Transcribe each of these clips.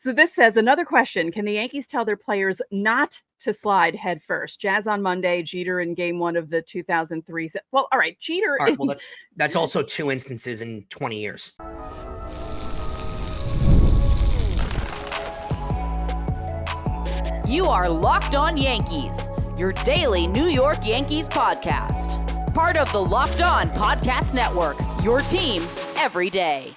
So this says, another question. Can the Yankees tell their players not to slide head first? Jazz on Monday, Jeter in game 1 of the 2003. Well, all right, Jeter. All right, well, that's also 2 instances in 20 years. You are Locked On Yankees, your daily New York Yankees podcast. Part of the Locked On Podcast Network, your team every day.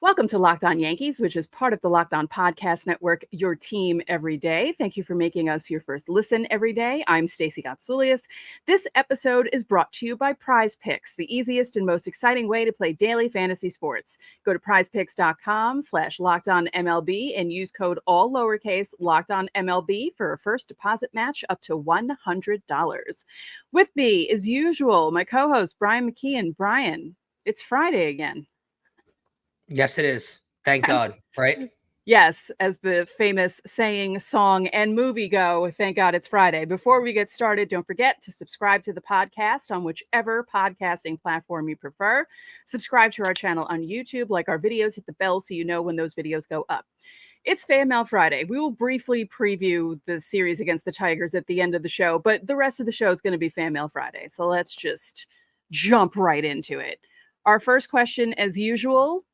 Welcome to Locked On Yankees, which is part of the Locked On Podcast Network, your team every day. Thank you for making us your first listen every day. I'm Stacey Gotsoulias. This episode is brought to you by PrizePicks, the easiest and most exciting way to play daily fantasy sports. Go to prizepicks.com/LockedOnMLB and use code all lowercase LockedOnMLB for a first deposit match up to $100. With me, as usual, my co-host, Brian McKeon. Brian, it's Friday again. Yes, it is. Thank God, right? Yes, as the famous saying, song, and movie go, thank God it's Friday. Before we get started, don't forget to subscribe to the podcast on whichever podcasting platform you prefer. Subscribe to our channel on YouTube, like our videos, hit the bell so you know when those videos go up. It's Fanmail Friday. We will briefly preview the series against the Tigers at the end of the show, but the rest of the show is going to be Fanmail Friday. So let's just jump right into it. Our first question, as usual,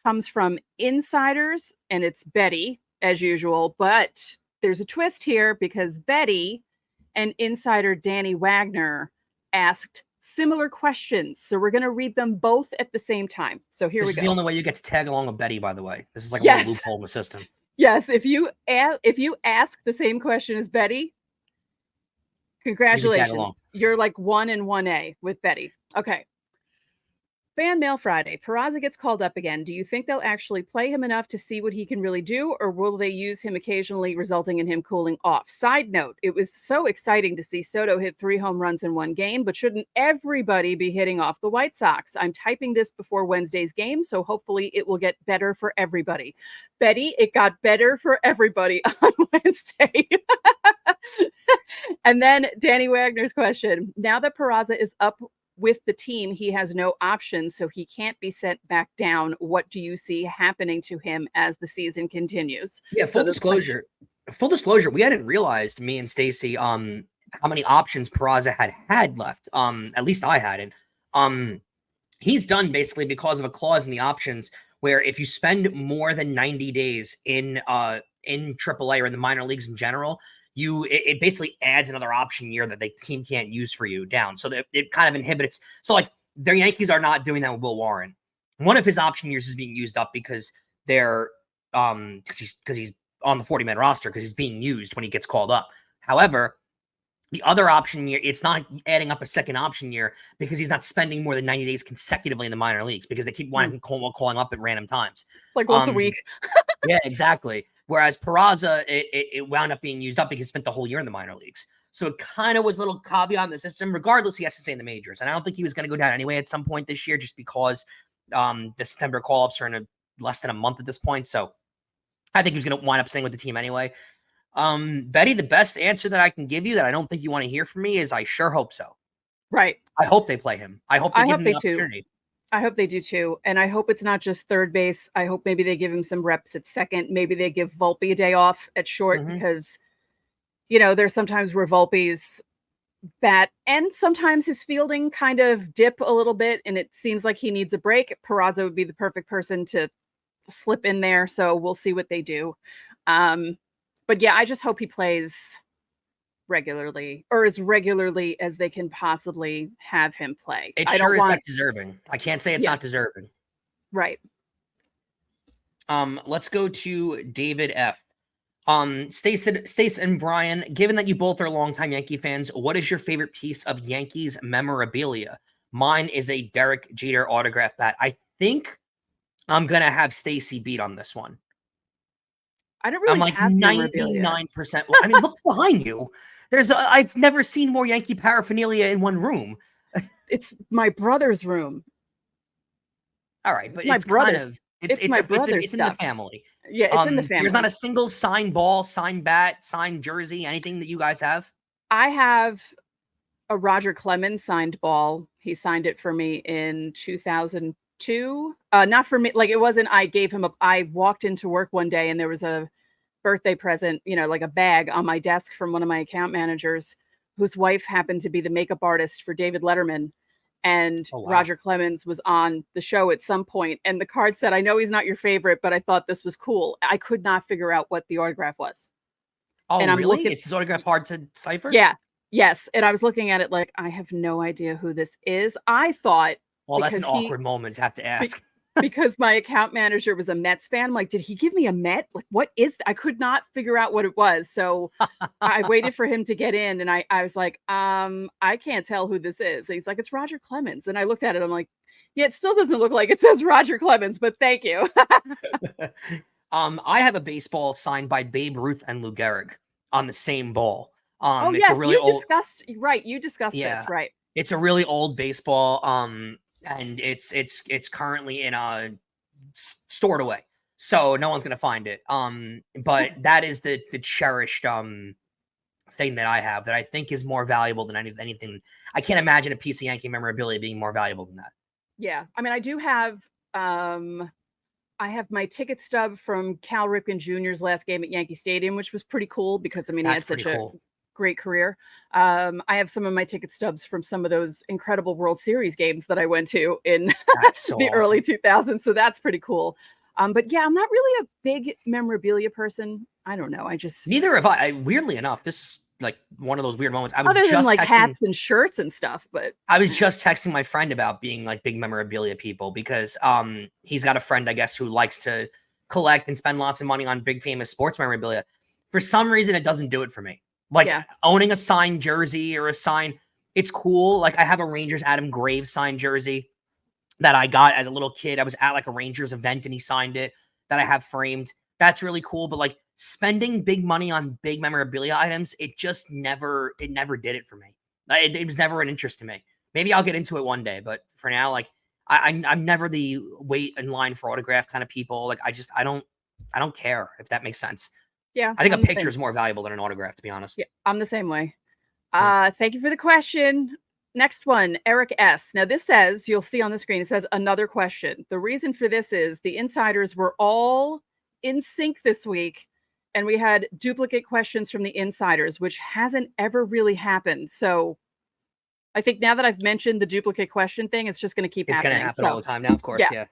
comes from insiders, and it's Betty, as usual, but there's a twist here because Betty and insider Danny Wagner asked similar questions. So we're going to read them both at the same time. So here we go. This is the only way you get to tag along with Betty, by the way. This is like a little loophole in the system. Yes, if you ask the same question as Betty, congratulations. You're like 1 and 1A with Betty. Okay. Fanmail Friday. Peraza gets called up again. Do you think they'll actually play him enough to see what he can really do, or will they use him occasionally, resulting in him cooling off? Side note, it was so exciting to see Soto hit 3 home runs in one game, but shouldn't everybody be hitting off the White Sox? I'm typing this before Wednesday's game, so hopefully it will get better for everybody. Betty, it got better for everybody on Wednesday. And then Danny Wagner's question. Now that Peraza is up with the team, he has no options, so he can't be sent back down. What do you see happening to him as the season continues? Yeah, full disclosure, we hadn't realized, me and Stacey, how many options Peraza had left. At least I hadn't. He's done basically because of a clause in the options where if you spend more than 90 days in AAA or in the minor leagues in general, it basically adds another option year that the team can't use for you down. So that it kind of inhibits. So like their Yankees are not doing that with Will Warren. One of his option years is being used up because they're because he's on the 40-man roster because he's being used when he gets called up. However, the other option year, it's not adding up a second option year because he's not spending more than 90 days consecutively in the minor leagues because they keep wanting calling up at random times. Like once a week. Yeah, exactly. Whereas Peraza, it wound up being used up because he spent the whole year in the minor leagues. So it kind of was a little caveat in the system. Regardless, he has to stay in the majors. And I don't think he was going to go down anyway at some point this year just because the September call-ups are in less than a month at this point. So I think he was going to wind up staying with the team anyway. Betty, the best answer that I can give you that I don't think you want to hear from me is I sure hope so. Right. I hope they play him. I hope they give him the opportunity. I hope they do too. And I hope it's not just third base. I hope maybe they give him some reps at second. Maybe they give Volpe a day off at short because, there's sometimes where Volpe's bat and sometimes his fielding kind of dip a little bit and it seems like he needs a break. Peraza would be the perfect person to slip in there. So we'll see what they do. But yeah, I just hope he plays regularly or as regularly as they can possibly have him play. It sure is not deserving. I can't say it's not deserving. Right. Let's go to David F. Stacey and Brian, given that you both are longtime Yankee fans, what is your favorite piece of Yankees memorabilia? Mine is a Derek Jeter autograph bat. I think I'm gonna have Stacey beat on this one. I don't really have 99%. Well, I mean, look behind you. I've never seen more Yankee paraphernalia in one room. It's my brother's room. All right, but it's my brother's. It's my brother's It's in the family. Yeah, it's in the family. There's not a single signed ball, signed bat, signed jersey, anything that you guys have? I have a Roger Clemens signed ball. He signed it for me in 2002 too. Not for me. Like it wasn't, I walked into work one day and there was a birthday present, like a bag on my desk from one of my account managers whose wife happened to be the makeup artist for David Letterman. And Oh, wow. Roger Clemens was on the show at some point. And the card said, I know he's not your favorite, but I thought this was cool. I could not figure out what the autograph was. Oh, and I'm really? Is his autograph hard to decipher? Yeah. Yes. And I was looking at it like, I have no idea who this is. I thought, well, that's an awkward moment to have to ask. Because my account manager was a Mets fan. I'm like, did he give me a Met? Like, what is that? I could not figure out what it was. So I waited for him to get in and I was like, I can't tell who this is. And he's like, it's Roger Clemens. And I looked at it. I'm like, yeah, it still doesn't look like it says Roger Clemens, but thank you. I have a baseball signed by Babe Ruth and Lou Gehrig on the same ball. Oh, it's yes, a really you discussed this, right? It's a really old baseball. And it's currently in stored away, so no one's gonna find it. But that is the cherished thing that I have that I think is more valuable than anything. I can't imagine a piece of Yankee memorabilia being more valuable than that. Yeah, I mean, I do have I have my ticket stub from Cal Ripken Jr.'s last game at Yankee Stadium, which was pretty cool because he had such a great career. I have some of my ticket stubs from some of those incredible World Series games that I went to in the early 2000s. So that's pretty cool. But yeah, I'm not really a big memorabilia person. I don't know. Neither have I. Weirdly enough, this is like one of those weird moments. Other than like hats and shirts and stuff, but I was just texting my friend about being like big memorabilia people because he's got a friend, I guess, who likes to collect and spend lots of money on big famous sports memorabilia. For some reason, it doesn't do it for me. Like owning a signed jersey or it's cool. Like I have a Rangers Adam Graves signed jersey that I got as a little kid. I was at like a Rangers event and he signed it that I have framed. That's really cool. But like spending big money on big memorabilia items, it never did it for me. It was never an interest to me. Maybe I'll get into it one day, but for now, like I'm never the wait in line for autograph kind of people. Like I don't care, if that makes sense. Yeah. I think a picture is more valuable than an autograph, to be honest. Yeah, I'm the same way. Thank you for the question. Next one, Eric S. Now this says, you'll see on the screen, it says another question. The reason for this is the insiders were all in sync this week and we had duplicate questions from the insiders, which hasn't ever really happened. So I think now that I've mentioned the duplicate question thing, it's just going to keep happening. It's going to happen all the time now, of course. Yeah.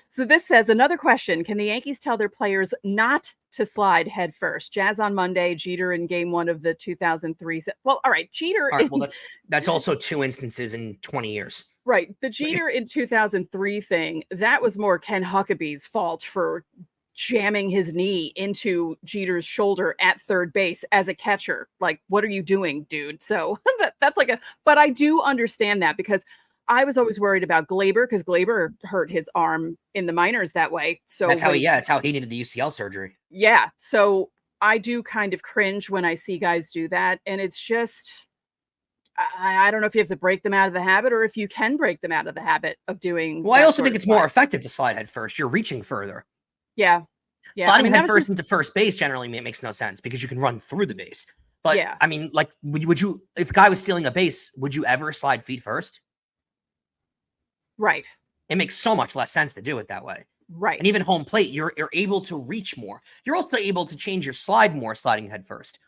So this says another question. Can the Yankees tell their players not to slide head first? Jazz on Monday, Jeter in game 1 of the 2003. Well, all right. Jeter. All right, well, that's also 2 instances in 20 years. Right. The Jeter in 2003 thing, that was more Ken Huckabee's fault for jamming his knee into Jeter's shoulder at third base as a catcher. Like, what are you doing, dude? So that's but I do understand that because I was always worried about Glaber because Glaber hurt his arm in the minors that way. So that's how he needed the UCL surgery. Yeah. So I do kind of cringe when I see guys do that. And it's just, I don't know if you have to break them out of the habit or if you can break them out of the habit of doing. Well, I also think it's more effective to slide head first. You're reaching further. Yeah. Sliding head first into first base generally makes no sense because you can run through the base. But I mean, like, would you, if a guy was stealing a base, would you ever slide feet first? Right. It makes so much less sense to do it that way. Right. And even home plate, you're able to reach more. You're also able to change your slide more sliding head first.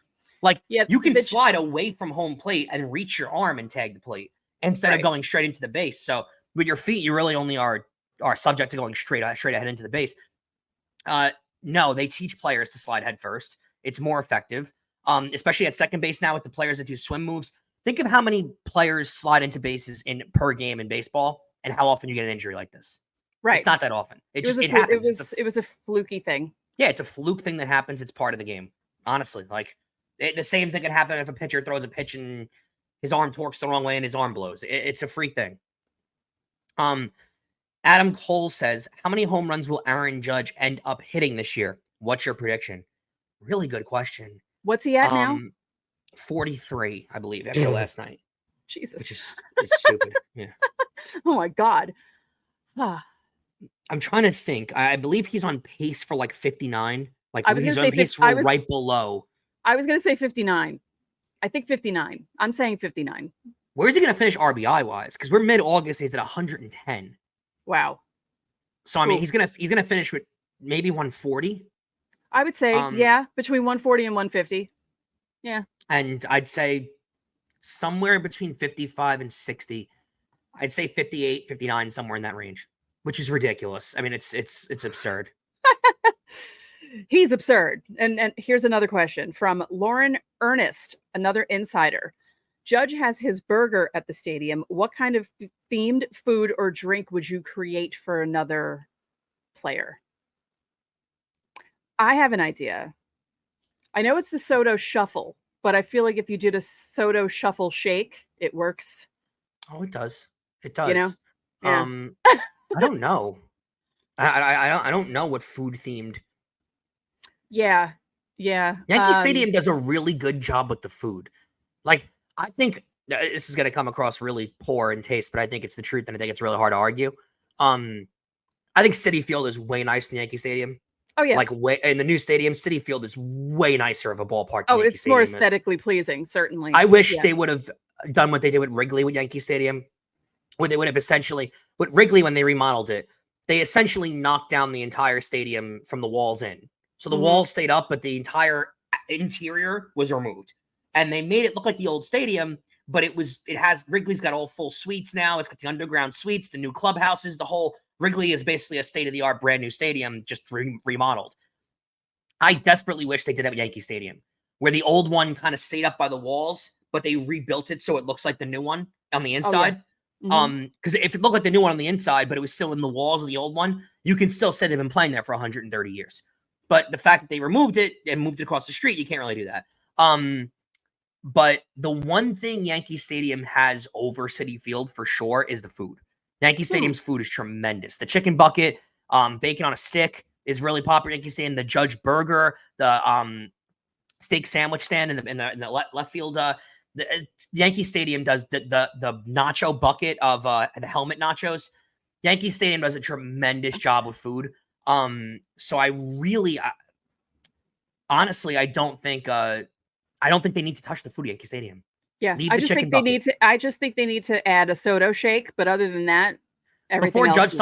Like you can slide away from home plate and reach your arm and tag the plate instead of going straight into the base. So with your feet, you really only are subject to going straight ahead into the base. No, they teach players to slide head first. It's more effective, especially at second base now with the players that do swim moves. Think of how many players slide into bases per game in baseball and how often you get an injury like this. Right. It's not that often. It happens. It was a fluky thing. Yeah, it's a fluke thing that happens. It's part of the game. Honestly, like the same thing can happen if a pitcher throws a pitch and his arm torques the wrong way and his arm blows. It's a freak thing. Adam Cole says, how many home runs will Aaron Judge end up hitting this year? What's your prediction? Really good question. What's he at now? 43, I believe, after last night. Jesus. Which is stupid. Yeah. Oh my God. I'm trying to think. I believe he's on pace for like 59. Like he's on pace for right below. I was going to say 59. I think 59. I'm saying 59. Where's he going to finish RBI wise? Because we're mid-August. He's at 110. Wow. So I mean, he's gonna finish with maybe 140. I would say, between 140 and 150. Yeah. And I'd say somewhere between 55 and 60. I'd say 58, 59, somewhere in that range, which is ridiculous. I mean, it's absurd. He's absurd. And here's another question from Lauren Ernest, another insider. Judge has his burger at the stadium. What kind of themed food or drink would you create for another player? I have an idea. I know it's the Soto Shuffle, but I feel like if you did a Soto Shuffle shake, it works. Oh, it does. It does. You know? Yeah. I don't know. I don't know what food themed. Yeah. Yankee Stadium does a really good job with the food. Like, I think this is going to come across really poor in taste, but I think it's the truth, and I think it's really hard to argue. I think Citi Field is way nicer than Yankee Stadium. Oh, yeah. Like, in the new stadium, Citi Field is way nicer of a ballpark. Oh, it's more aesthetically pleasing, certainly. I wish they would have done what they did with Wrigley with Yankee Stadium, where they would have essentially, with Wrigley when they remodeled it, they essentially knocked down the entire stadium from the walls in. So the walls stayed up, but the entire interior was removed. And they made it look like the old stadium, but Wrigley's got all full suites now. It's got the underground suites, the new clubhouses, the whole Wrigley is basically a state-of-the-art brand new stadium, just remodeled. I desperately wish they did that with Yankee Stadium, where the old one kind of stayed up by the walls, but they rebuilt it so it looks like the new one on the inside. Because if it looked like the new one on the inside, but it was still in the walls of the old one, you can still say they've been playing there for 130 years. But the fact that they removed it and moved it across the street, you can't really do that. But the one thing Yankee Stadium has over Citi Field for sure is the food. Yankee Stadium's food is tremendous. The chicken bucket, bacon on a stick is really popular at Yankee Stadium. The Judge Burger, the steak sandwich stand in the left field. The Yankee Stadium does the nacho bucket of the helmet nachos. Yankee Stadium does a tremendous job with food. So I really, honestly, I don't think they need to touch the food at Yankee Stadium. Yeah, I just think they need to add a Soto shake, but other than that, everything when else Judge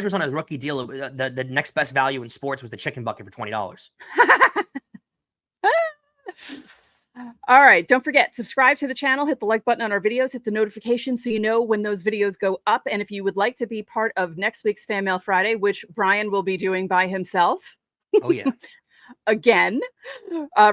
was on his rookie deal, the next best value in sports was the chicken bucket for $20. All right, don't forget, subscribe to the channel, hit the like button on our videos, hit the notification so you know when those videos go up. And if you would like to be part of next week's Fanmail Friday, which Brian will be doing by himself. Oh, yeah. Again,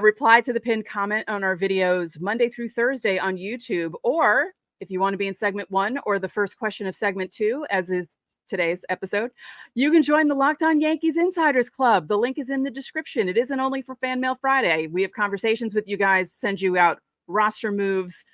reply to the pinned comment on our videos Monday through Thursday on YouTube. Or if you want to be in segment 1 or the first question of segment 2, as is today's episode, you can join the Locked On Yankees Insiders Club. The link is in the description. It isn't only for Fanmail Friday. We have conversations with you guys, send you out roster moves,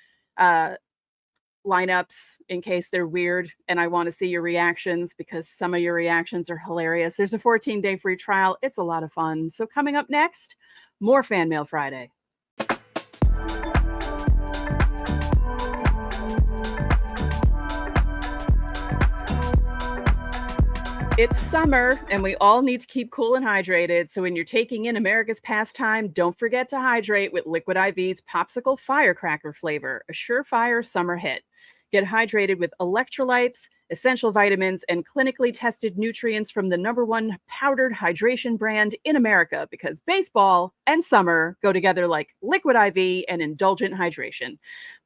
lineups in case they're weird, and I want to see your reactions because some of your reactions are hilarious. There's a 14-day free trial. It's a lot of fun. So coming up next, more Fanmail Friday. It's summer, and we all need to keep cool and hydrated. So when you're taking in America's pastime, don't forget to hydrate with Liquid IV's Popsicle Firecracker flavor, a surefire summer hit. Get hydrated with electrolytes, essential vitamins, and clinically tested nutrients from the #1 powdered hydration brand in America, because baseball and summer go together like Liquid IV and indulgent hydration.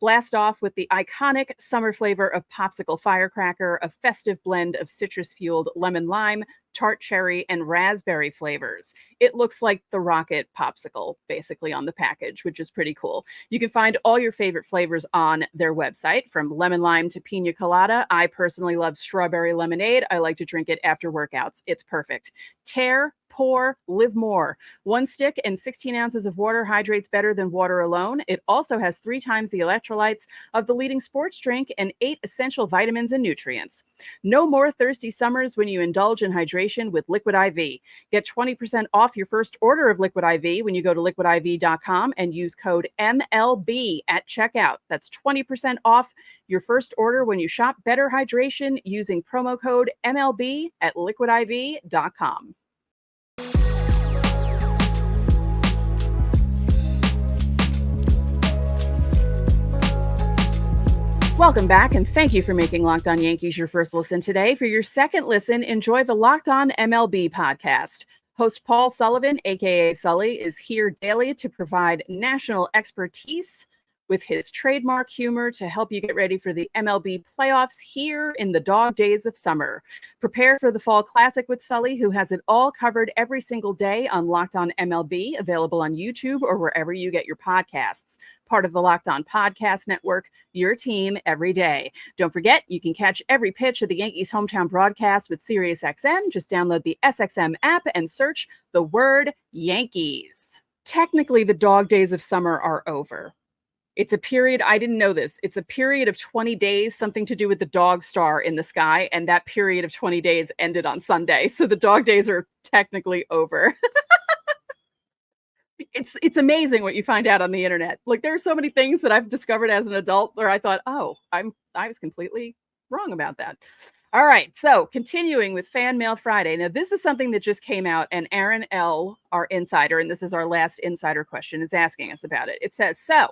Blast off with the iconic summer flavor of Popsicle Firecracker, a festive blend of citrus-fueled lemon lime, tart cherry, and raspberry flavors. It looks like the Rocket Popsicle, basically, on the package, which is pretty cool. You can find all your favorite flavors on their website, from lemon lime to pina colada. I personally love strawberry lemonade. I like to drink it after workouts. It's perfect. Tear, pour, live more. 1 stick and 16 ounces of water hydrates better than water alone. It also has 3 times the electrolytes of the leading sports drink and 8 essential vitamins and nutrients. No more thirsty summers when you indulge in hydration with Liquid IV. Get 20% off your first order of Liquid IV when you go to liquidiv.com and use code MLB at checkout. That's 20% off your first order when you shop Better Hydration using promo code MLB at liquidiv.com. Welcome back, and thank you for making Locked On Yankees your first listen today. For your second listen, enjoy the Locked On MLB podcast. Host Paul Sullivan, aka Sully, is here daily to provide national expertise with his trademark humor to help you get ready for the MLB playoffs here in the dog days of summer. Prepare for the Fall Classic with Sully, who has it all covered every single day on Locked On MLB, available on YouTube or wherever you get your podcasts. Part of the Locked On Podcast Network, your team every day. Don't forget, you can catch every pitch of the Yankees hometown broadcast with SiriusXM. Just download the SXM app and search the word Yankees. Technically, the dog days of summer are over. It's a period, I didn't know this, it's a period of 20 days, something to do with the dog star in the sky, and that period of 20 days ended on Sunday. So the dog days are technically over. It's amazing what you find out on the internet. Like, there are so many things that I've discovered as an adult where I thought, oh, I was completely wrong about that. All right, so continuing with Fanmail Friday. Now, this is something that just came out, and Aaron L., our insider, and this is our last insider question, is asking us about it. It says, so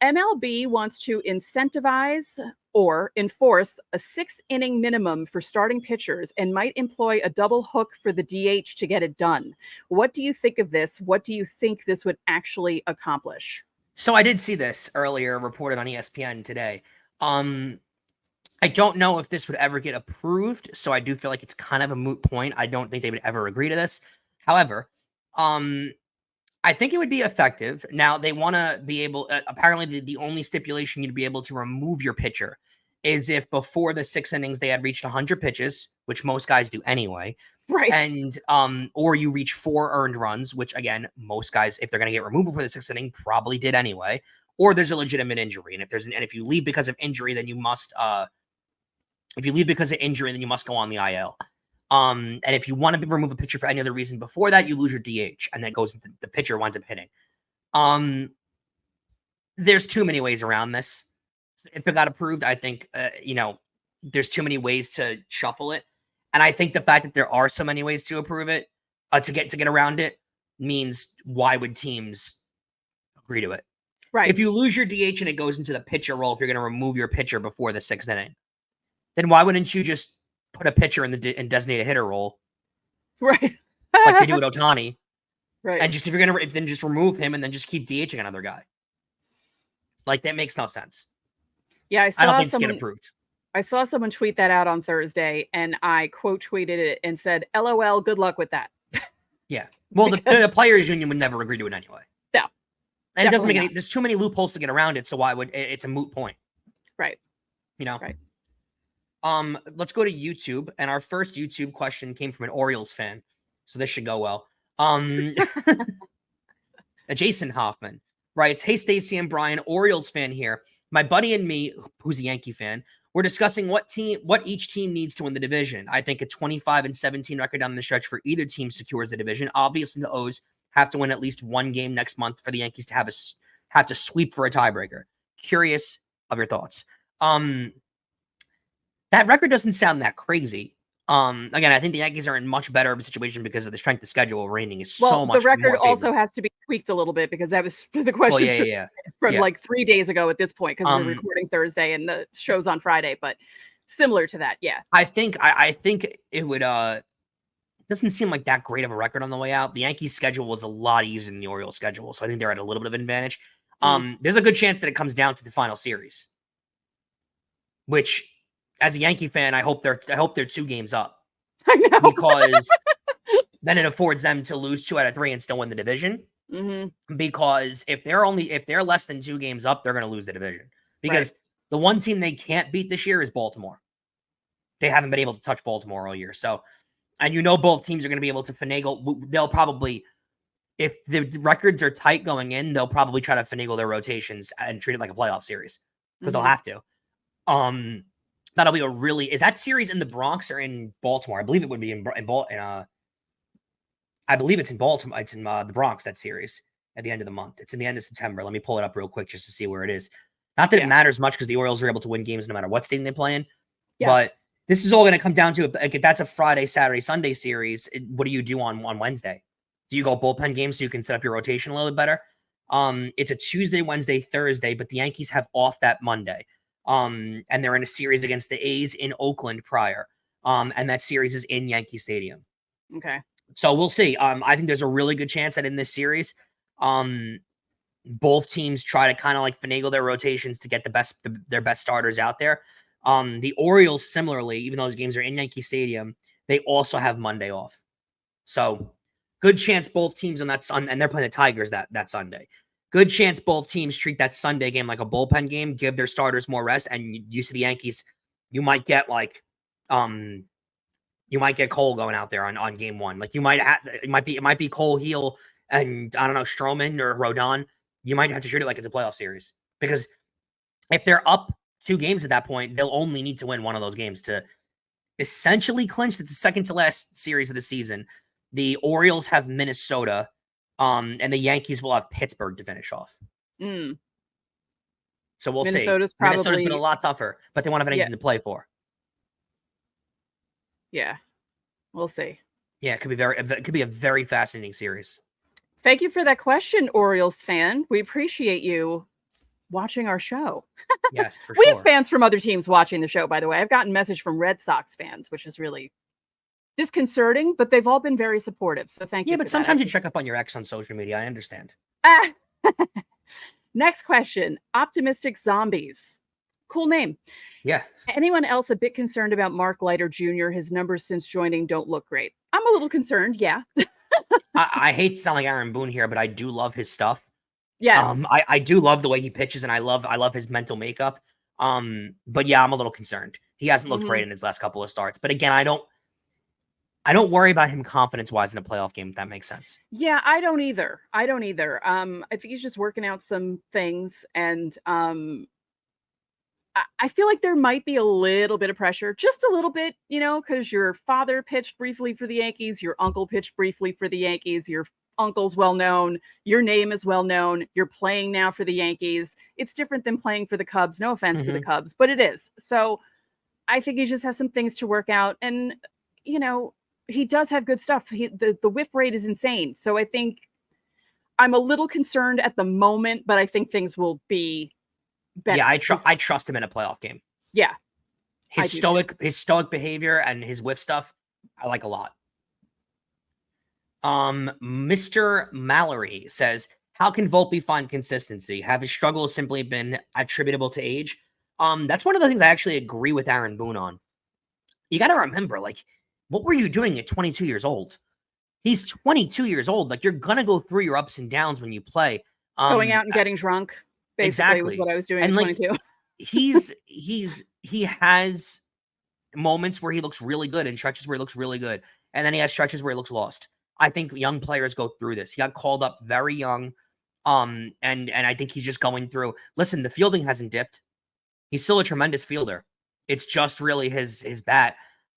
MLB wants to incentivize or enforce a 6-inning minimum for starting pitchers and might employ a double hook for the DH to get it done. What do you think of this? What do you think this would actually accomplish? So I did see this earlier reported on ESPN today. I don't know if this would ever get approved, so I do feel like it's kind of a moot point. I don't think they would ever agree to this. However, I think it would be effective. Now, they want to be able, apparently the only stipulation you'd be able to remove your pitcher is if before the 6 innings they had reached 100 pitches, which most guys do anyway. Right. And, or you reach 4 earned runs, which again, most guys, if they're going to get removed before the 6th inning, probably did anyway, or there's a legitimate injury. And if you leave because of injury, then you must, go on the IL. And if you want to remove a pitcher for any other reason before that, you lose your DH, and then the pitcher winds up hitting. There's too many ways around this. If it got approved, I think, there's too many ways to shuffle it. And I think the fact that there are so many ways to approve it, to get around it, means why would teams agree to it? Right. If you lose your DH and it goes into the pitcher role, if you're going to remove your pitcher before the 6th inning, then why wouldn't you just put a pitcher in the designated hitter role, right? Like they do with Ohtani, right? And just if you're gonna then just remove him and then just keep DHing another guy. Like, that makes no sense. Yeah, I don't think it's getting approved. I saw someone tweet that out on Thursday, and I quote tweeted it and said, "LOL, good luck with that." Yeah, well, the players' union would never agree to it anyway. No, and it doesn't make any. There's too many loopholes to get around it, so why would it's a moot point? Right. Right. Let's go to YouTube, and our first YouTube question came from an Orioles fan, so this should go well. Jason Hoffman writes, "Hey, Stacey and Brian, Orioles fan here. My buddy and me, who's a Yankee fan, we're discussing what each team needs to win the division. I think a 25-17 record down the stretch for either team secures the division. Obviously, the O's have to win at least one game next month for the Yankees to have to sweep for a tiebreaker. Curious of your thoughts." That record doesn't sound that crazy. Again, I think the Yankees are in much better of a situation because of the strength of schedule. Reigning is so much more. The record also has to be tweaked a little bit because that was the question from like 3 days ago at this point, because we're recording Thursday and the show's on Friday. But similar to that, yeah. I think it would. Doesn't seem like that great of a record on the way out. The Yankees' schedule was a lot easier than the Orioles' schedule, so I think they're at a little bit of an advantage. There's a good chance that it comes down to the final series, which, as a Yankee fan, I hope they're 2 games up. I know, because then it affords them to lose 2 out of 3 and still win the division. Mm-hmm. Because if they're less than 2 games up, they're going to lose the division. Because the one team they can't beat this year is Baltimore. They haven't been able to touch Baltimore all year. So, and both teams are going to be able to finagle. They'll probably, if the records are tight going in, they'll probably try to finagle their rotations and treat it like a playoff series, because they'll have to. That'll be is that series in the Bronx or in Baltimore? I believe it would be I believe it's in Baltimore. It's in the Bronx, that series, at the end of the month. It's in the end of September. Let me pull it up real quick just to see where it is. Not that it matters much, because the Orioles are able to win games no matter what stadium they play in. Yeah. But this is all going to come down to if that's a Friday, Saturday, Sunday series, what do you do on Wednesday? Do you go bullpen games so you can set up your rotation a little bit better? It's a Tuesday, Wednesday, Thursday, but the Yankees have off that Monday. And they're in a series against the A's in Oakland prior. And that series is in Yankee Stadium. Okay. So we'll see. I think there's a really good chance that in this series, both teams try to kind of like finagle their rotations to get their best starters out there. The Orioles, similarly, even though those games are in Yankee Stadium, they also have Monday off. So good chance both teams on that Sunday, and they're playing the Tigers that Sunday. Good chance both teams treat that Sunday game like a bullpen game, give their starters more rest. And you see the Yankees, you might get like, you might get Cole going out there on game one. Like it might be Cole, Heel, and I don't know, Stroman or Rodon. You might have to treat it like it's a playoff series, because if they're up 2 games at that point, they'll only need to win one of those games to essentially clinch. It's the second to last series of the season. The Orioles have Minnesota, and the Yankees will have Pittsburgh to finish off. So we'll see. Minnesota's been a lot tougher, but they won't have anything to play for. Yeah, we'll see. Yeah, it could be a very fascinating series. Thank you for that question, Orioles fan. We appreciate you watching our show. Yes, for sure. We have fans from other teams watching the show, by the way. I've gotten a message from Red Sox fans, which is really disconcerting, but they've all been very supportive. So thank you. Yeah, but sometimes you check up on your ex on social media. I understand. Next question. Optimistic Zombies. Cool name. Yeah. Anyone else a bit concerned about Mark Leiter Jr.? His numbers since joining don't look great. I'm a little concerned. Yeah. I hate to sound like Aaron Boone here, but I do love his stuff. Yes. I do love the way he pitches, and I love his mental makeup. But yeah, I'm a little concerned. He hasn't looked great in his last couple of starts. But again, I don't worry about him confidence-wise in a playoff game, if that makes sense. Yeah, I don't either. I think he's just working out some things, and I feel like there might be a little bit of pressure, just a little bit, because your father pitched briefly for the Yankees, your uncle pitched briefly for the Yankees, your uncle's well known, your name is well known, you're playing now for the Yankees. It's different than playing for the Cubs. No offense to the Cubs, but it is. So I think he just has some things to work out, and he does have good stuff. The whiff rate is insane. So I think I'm a little concerned at the moment, but I think things will be better. Yeah, I trust him in a playoff game. Yeah. His stoic behavior and his whiff stuff, I like a lot. Mr. Mallory says, how can Volpe find consistency? Have his struggles simply been attributable to age? That's one of the things I actually agree with Aaron Boone on. You got to remember, like, what were you doing at 22 years old? He's 22 years old. Like, you're going to go through your ups and downs when you play. Going out and getting drunk, basically, exactly. Was what I was doing at 22. He has moments where he looks really good and stretches where he looks really good. And then he has stretches where he looks lost. I think young players go through this. He got called up very young. And I think he's just going through. Listen, the fielding hasn't dipped. He's still a tremendous fielder. It's just really his bat.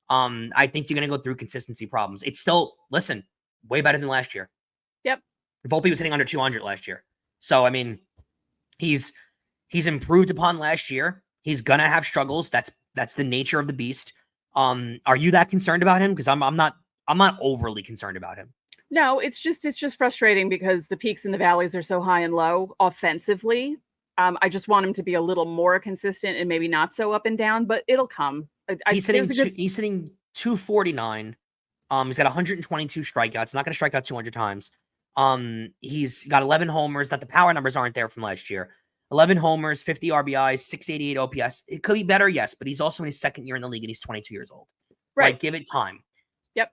I think you're going to go through consistency problems. It's still, listen, way better than last year. Yep. Volpe was hitting under 200 last year. So, I mean, he's improved upon last year. He's going to have struggles. That's the nature of the beast. Are you that concerned about him? Because I'm not overly concerned about him. No, it's just frustrating because the peaks and the valleys are so high and low offensively. I just want him to be a little more consistent and maybe not so up and down, but it'll come. He's hitting 249. He's got 122 strikeouts. Not going to strike out 200 times. He's got 11 homers. That the power numbers aren't there from last year. 11 homers, 50 RBIs, 688 OPS. It could be better, yes, but he's also in his second year in the league and he's 22 years old. Right. Like, give it time. Yep.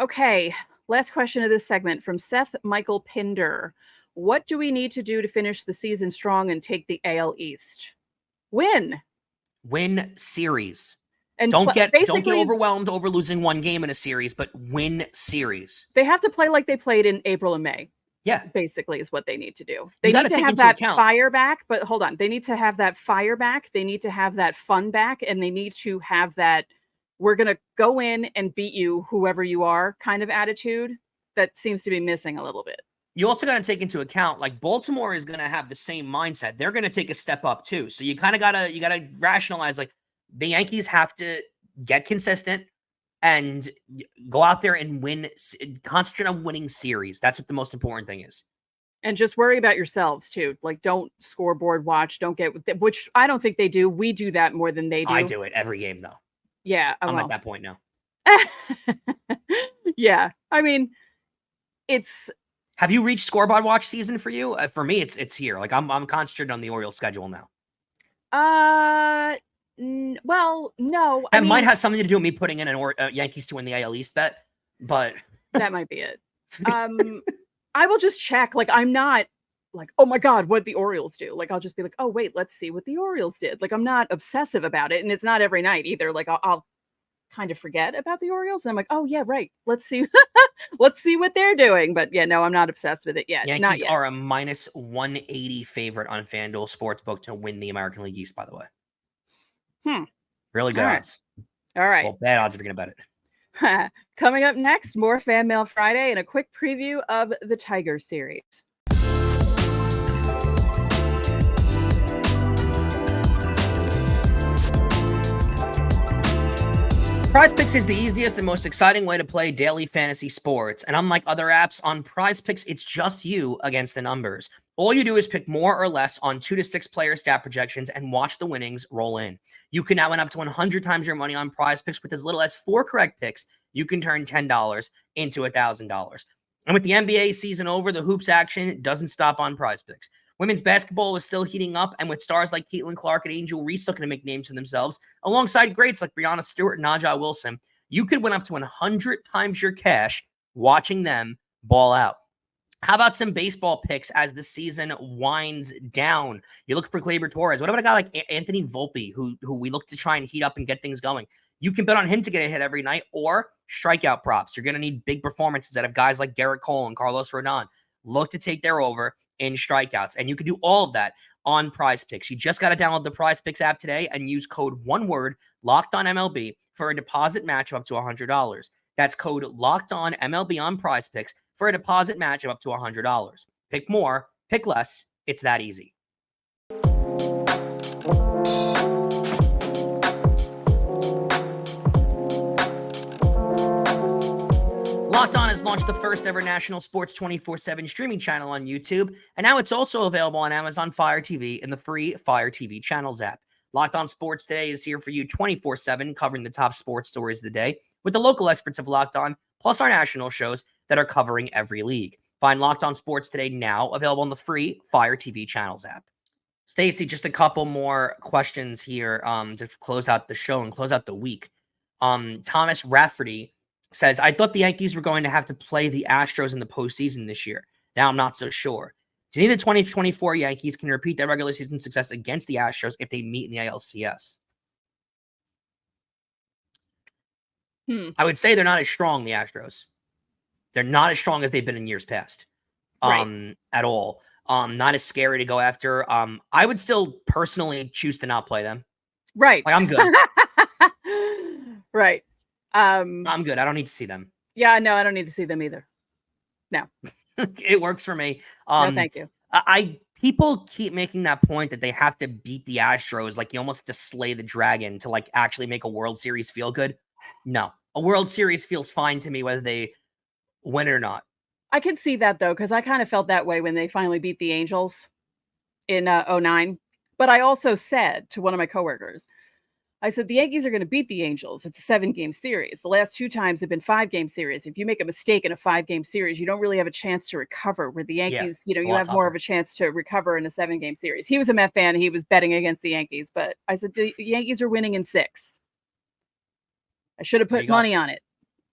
Okay. Last question of this segment from Seth Michael Pinder. What do we need to do to finish the season strong and take the AL East? Win series. And don't get overwhelmed over losing one game in a series, but win series. They have to play like they played in April and May. Yeah. Basically is what they need to do. They need to have that fire back, but hold on. They need to have that fire back. They need to have that fun back, and they need to have that we're going to go in and beat you, whoever you are, kind of attitude that seems to be missing a little bit. You also got to take into account, like, Baltimore is going to have the same mindset. They're going to take a step up too. So you kind of got to rationalize, like, the Yankees have to get consistent and go out there and concentrate on winning series. That's what the most important thing is. And just worry about yourselves too. Like, don't scoreboard watch. Don't get, which I don't think they do. We do that more than they do. I do it every game though. Yeah. I'm at that point now. Yeah. I mean, it's. Have you reached scoreboard watch season for you? For me, it's here. Like I'm concentrated on the Orioles schedule now. Well, no. That might have something to do with me putting in an Yankees to win the AL East bet, but that might be it. I will just check. Like, I'm not like, oh my God, what the Orioles do. Like, I'll just be like, oh wait, let's see what the Orioles did. Like, I'm not obsessive about it, and it's not every night either. Like, I'll kind of forget about the Orioles, and I'm like, oh yeah, right. Let's see, let's see what they're doing. But yeah, no, I'm not obsessed with it yet. Yankees not yet. are a minus 180 favorite on FanDuel Sportsbook to win the American League East. By the way, really good odds. All right. Well, bad odds if you're gonna bet it. Coming up next, more Fanmail Friday and a quick preview of the Tigers series. PrizePicks is the easiest and most exciting way to play daily fantasy sports. And unlike other apps on PrizePicks, it's just you against the numbers. All you do is pick more or less on 2 to 6 player stat projections and watch the winnings roll in. You can now win up to 100 times your money on PrizePicks with as little as 4 correct picks. You can turn $10 into $1,000. And with the NBA season over, the hoops action doesn't stop on PrizePicks. Women's basketball is still heating up, and with stars like Caitlin Clark and Angel Reese looking to make names for themselves, alongside greats like Breanna Stewart and Najah Wilson, you could win up to 100 times your cash watching them ball out. How about some baseball picks as the season winds down? You look for Gleyber Torres. What about a guy like Anthony Volpe, who we look to try and heat up and get things going? You can bet on him to get a hit every night, or strikeout props. You're going to need big performances out of guys like Garrett Cole and Carlos Rodon. Look to take their over in strikeouts. And you can do all of that on PrizePicks. You just got to download the PrizePicks app today and use code ONEWORD, Locked On MLB, for a deposit match of up to $100. That's code Locked On MLB on PrizePicks for a deposit match of up to $100. Pick more, pick less. It's that easy. Locked On has launched the first ever national sports 24/7 streaming channel on YouTube, and now it's also available on Amazon Fire TV in the free Fire TV Channels app. Locked On Sports Today is here for you 24/7, covering the top sports stories of the day with the local experts of Locked On, plus our national shows that are covering every league. Find Locked On Sports Today now, available on the free Fire TV Channels app. Stacey, just a couple more questions here to close out the show and close out the week. Thomas Rafferty says, I thought the Yankees were going to have to play the Astros in the postseason this year. Now I'm not so sure. Do you think the 2024 Yankees can repeat their regular season success against the Astros if they meet in the ALCS? I would say they're not as strong, the Astros. They're not as strong as they've been in years past at all. Not as scary to go after. I would still personally choose to not play them. Right. Like, I'm good. Right. I'm good. I don't need to see them. Yeah, no, I don't need to see them either. No. It works for me. No, thank you. People keep making that point that they have to beat the Astros, like you almost have to slay the dragon to like actually make a World Series feel good. No, a World Series feels fine to me whether they win it or not. I can see that though, because I kind of felt that way when they finally beat the Angels in 2009. But I also said to one of my coworkers, I said, the Yankees are going to beat the Angels. It's a 7-game series. The last 2 times have been 5-game series. If you make a mistake in a 5-game series, you don't really have a chance to recover. Where the Yankees, you have more of a chance to recover in a 7-game series. He was a Met fan. He was betting against the Yankees. But I said, the Yankees are winning in 6. I should have put money on it.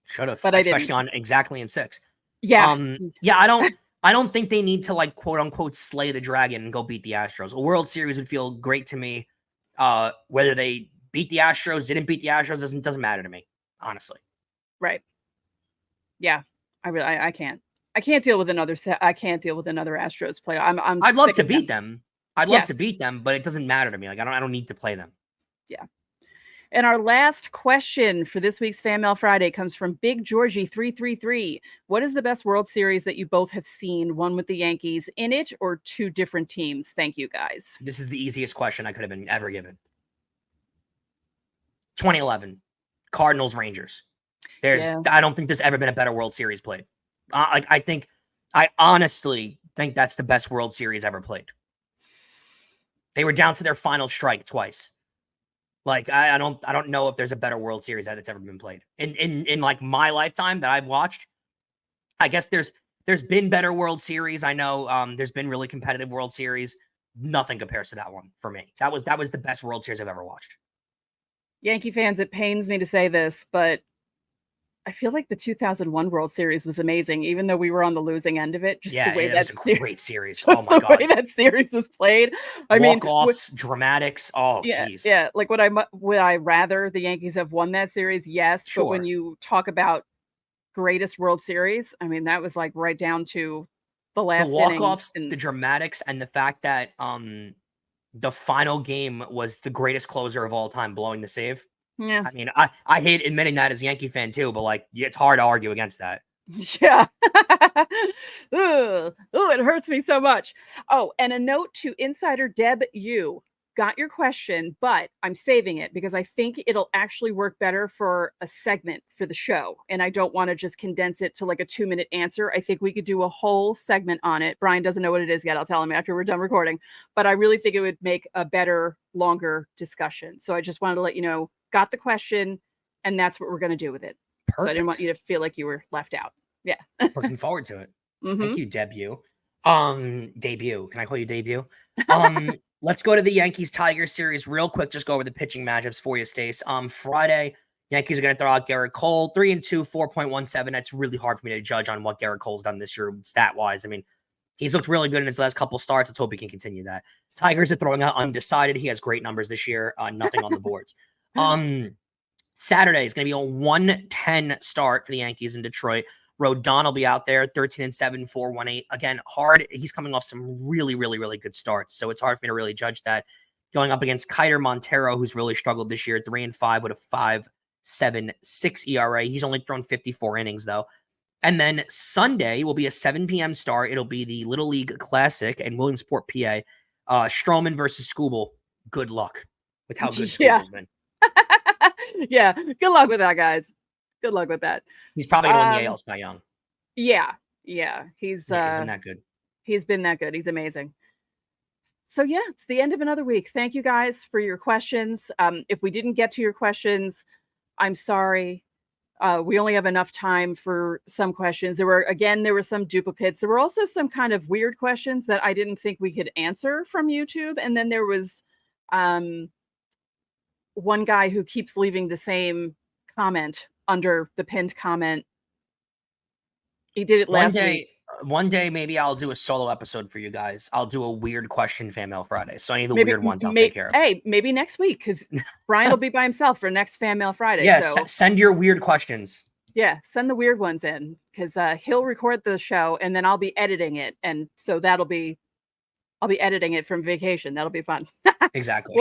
Should have. But I especially didn't. On exactly in 6. Yeah. Yeah, I don't think they need to like quote unquote slay the dragon and go beat the Astros. A World Series would feel great to me. Whether they beat the Astros, didn't beat the Astros, doesn't matter to me, honestly. Right. Yeah. I can't. I can't deal with another Astros player. I'd love to beat them. I'd love to beat them, but it doesn't matter to me. Like I don't need to play them. Yeah. And our last question for this week's Fan Mail Friday comes from Big Georgie 333. What is the best World Series that you both have seen? One with the Yankees in it or 2 different teams? Thank you, guys. This is the easiest question I could have been ever given. 2011 Cardinals Rangers. I don't think there's ever been a better World Series played. I honestly think that's the best World Series ever played. They were down to their final strike twice. Like, I don't know if there's a better World Series that's ever been played. In like my lifetime that I've watched, I guess there's been better World Series. I know there's been really competitive World Series. Nothing compares to that one for me. That was the best World Series I've ever watched. Yankee fans, it pains me to say this, but I feel like the 2001 World Series was amazing, even though we were on the losing end of it. Just the way that was a great series. Oh my God. The way that series was played. I mean, walk-offs, dramatics. Oh, geez. Yeah. Like, would I rather the Yankees have won that series? Yes. Sure. But when you talk about greatest World Series, I mean, that was like right down to the last walk-offs, the dramatics, and the fact that the final game was the greatest closer of all time, blowing the save. Yeah. I mean, I hate admitting that as a Yankee fan too, but like, it's hard to argue against that. Yeah. Ooh, it hurts me so much. Oh, and a note to Insider Deb U. Got your question, but I'm saving it because I think it'll actually work better for a segment for the show. And I don't want to just condense it to like a 2-minute answer. I think we could do a whole segment on it. Brian doesn't know what it is yet. I'll tell him after we're done recording. But I really think it would make a better, longer discussion. So I just wanted to let you know, got the question, and that's what we're going to do with it. Perfect. So I didn't want you to feel like you were left out. Yeah. Looking forward to it. Mm-hmm. Thank you, debut. Debut. Can I call you debut? Let's go to the Yankees Tigers series real quick. Just go over the pitching matchups for you, Stace. Friday, Yankees are going to throw out Garrett Cole, 3-2, 4.17. That's really hard for me to judge on what Garrett Cole's done this year stat-wise. I mean, he's looked really good in his last couple starts. Let's hope he can continue that. Tigers are throwing out undecided. He has great numbers this year. Nothing on the boards. Saturday is going to be a 1-10 start for the Yankees in Detroit. Rodon will be out there, 13-7, 4.18. Again, hard. He's coming off some really, really, really good starts, so it's hard for me to really judge that. Going up against Kiter Montero, who's really struggled this year, 3-5 with a 5.76 ERA. He's only thrown 54 innings, though. And then Sunday will be a 7 p.m. start. It'll be the Little League Classic in Williamsport, PA. Stroman versus Skubal. Good luck with how good Skubal's been. Yeah, good luck with that, guys. Good luck with that. He's probably going to win the AL Cy Young. Yeah. He's been that good. He's been that good. He's amazing. So yeah, it's the end of another week. Thank you guys for your questions. If we didn't get to your questions, I'm sorry. We only have enough time for some questions. There were some duplicates. There were also some kind of weird questions that I didn't think we could answer from YouTube. And then there was one guy who keeps leaving the same comment under the pinned comment. He did it last week. One day, maybe I'll do a solo episode for you guys. I'll do a weird question Fanmail Friday. So any of the weird ones I'll take care of. Hey, maybe next week, because Brian will be by himself for next Fanmail Friday. Yeah, send your weird questions. Yeah, send the weird ones in, because he'll record the show and then I'll be editing it. And so I'll be editing it from vacation. That'll be fun. Exactly.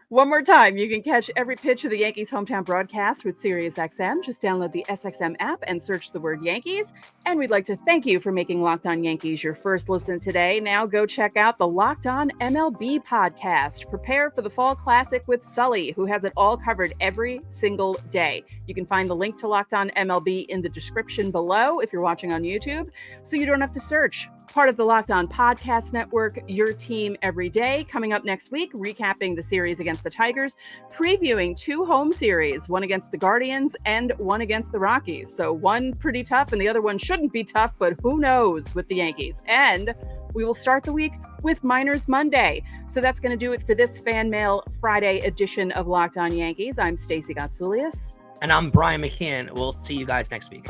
One more time, you can catch every pitch of the Yankees hometown broadcast with SiriusXM. Just download the SXM app and search the word Yankees. And we'd like to thank you for making Locked On Yankees your first listen today. Now go check out the Locked On MLB podcast. Prepare for the Fall Classic with Sully, who has it all covered every single day. You can find the link to Locked On MLB in the description below if you're watching on YouTube, so you don't have to search. Part of the Locked On Podcast Network, your team every day. Coming up next week, recapping the series against the Tigers, previewing 2 home series, one against the Guardians and one against the Rockies. So one pretty tough and the other one shouldn't be tough, but who knows with the Yankees. And we will start the week with Minors Monday. So that's going to do it for this Fanmail Friday edition of Locked On Yankees. I'm Stacey Gotsoulias. And I'm Brian McKeon. We'll see you guys next week.